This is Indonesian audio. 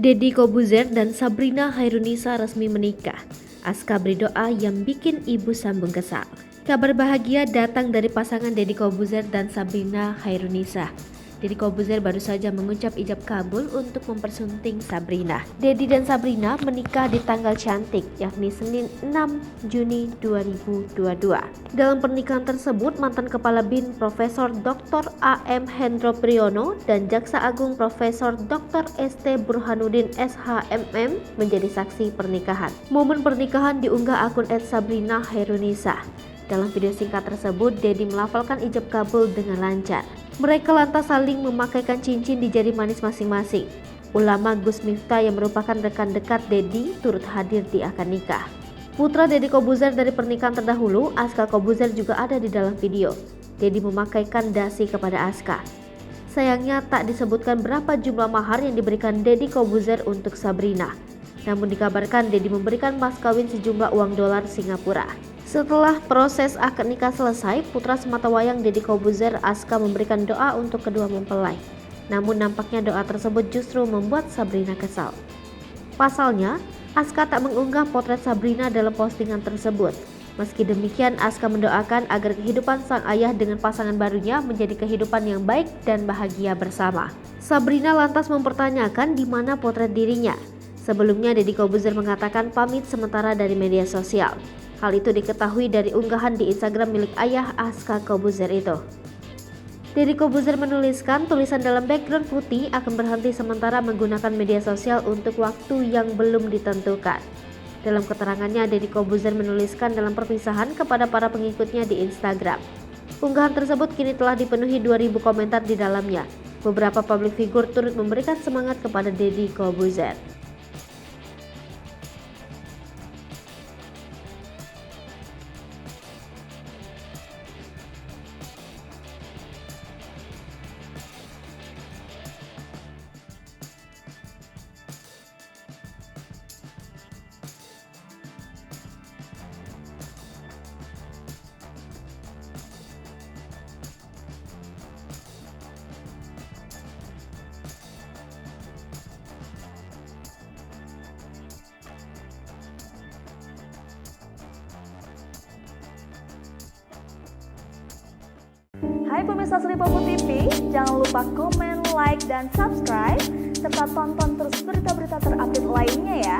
Deddy Corbuzier dan Sabrina Khairunisa resmi menikah. Aska beri doa yang bikin ibu sambung kesal. Kabar bahagia datang dari pasangan Deddy Corbuzier dan Sabrina Khairunisa. Deddy Corbuzier baru saja mengucap ijab kabul untuk mempersunting Sabrina. Deddy dan Sabrina menikah di tanggal cantik, yakni Senin 6 Juni 2022. Dalam pernikahan tersebut, mantan Kepala BIN Profesor Dr. A.M. Hendro Priyono dan Jaksa Agung Profesor Dr. S.T. Burhanuddin SHMM menjadi saksi pernikahan. Momen pernikahan diunggah akun @Sabrina Khairunisa. Dalam video singkat tersebut, Deddy melafalkan ijab kabul dengan lancar. Mereka lantas saling memakaikan cincin di jari manis masing-masing. Ulama Gus Miftah yang merupakan rekan dekat Deddy turut hadir di akad nikah. Putra Deddy Corbuzier dari pernikahan terdahulu, Aska Corbuzier juga ada di dalam video. Deddy memakaikan dasi kepada Aska. Sayangnya tak disebutkan berapa jumlah mahar yang diberikan Deddy Corbuzier untuk Sabrina. Namun dikabarkan Deddy memberikan mas kawin sejumlah uang dolar Singapura. Setelah proses akad nikah selesai, putra sematawayang Deddy Corbuzier, Aska, memberikan doa untuk kedua mempelai. Namun nampaknya doa tersebut justru membuat Sabrina kesal. Pasalnya, Aska tak mengunggah potret Sabrina dalam postingan tersebut. Meski demikian, Aska mendoakan agar kehidupan sang ayah dengan pasangan barunya menjadi kehidupan yang baik dan bahagia bersama. Sabrina lantas mempertanyakan di mana potret dirinya. Sebelumnya, Deddy Corbuzier mengatakan pamit sementara dari media sosial. Hal itu diketahui dari unggahan di Instagram milik ayah Aska Corbuzier itu. Deddy Corbuzier menuliskan tulisan dalam background putih akan berhenti sementara menggunakan media sosial untuk waktu yang belum ditentukan. Dalam keterangannya, Deddy Corbuzier menuliskan dalam perpisahan kepada para pengikutnya di Instagram. Unggahan tersebut kini telah dipenuhi 2.000 komentar di dalamnya. Beberapa public figure turut memberikan semangat kepada Deddy Corbuzier. Hai pemirsa Sri Popo TV, jangan lupa komen, like, dan subscribe, serta tonton terus berita-berita terupdate lainnya ya.